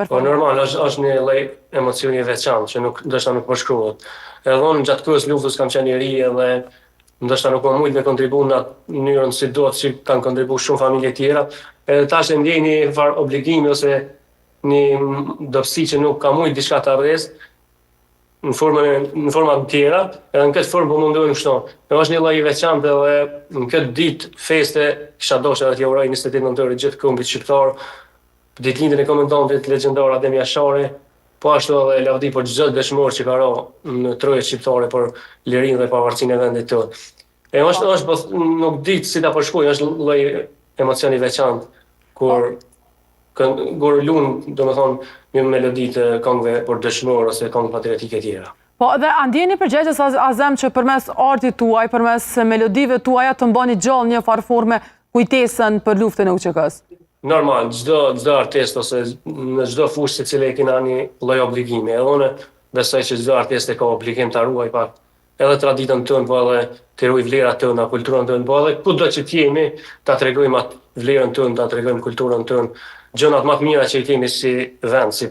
Po normal, është një lloj emocioni i veçantë që ndoshta nuk përshkruhet. Edhe unë gjatë kohës luftës kam qenë i ri edhe ndoshta nuk më mujt me kontribu në atë mënyrën si duhet që kanë kontribu shumë familje tjera. Edhe tash e ndjej një farë obligimi ose një dobësi që nuk ka mujt diçka ta rres në forma të tjera, edhe në këtë formë po mundohem kështu. Është një lloj i veçantë edhe në këtë ditë feste kisha dashur edhe t'ja uroj 28 nëntorit gjithë kombit shqiptar, ditëlindjen e komendantit legjendar Adem Jashari, po ashtu edhe lavdi për çdo dëshmor që ka rënë në troje shqiptare për lirinë dhe pavarësinë e vendit tonë. E është po nuk di si ta përshkruaj, është lloj emocioni i veçantë kur lun, domethënë, një melodi të këngëve për dëshmor ose këngë patriotike tjera. Po, dhe a ndjeni përgjegjës Azem që përmes artit tuaj, përmes melodive tuaja të mbani gjallë një farë forme kujtesën për luftën e UÇK-s? Normal, çdo artist ose në çdo fushë secili kena një lloj obligimi. Edhe unë besoj që çdo artist e ka obligim ta ruaj pa edhe traditën tonë, po edhe të ruaj vlerat tona, kulturën tonë, po edhe kudo që t'jemi, ta tregojmë atë vlerën tonë, ta tregojmë kulturën tonë, gjërat më të mira që i kemi si vend, si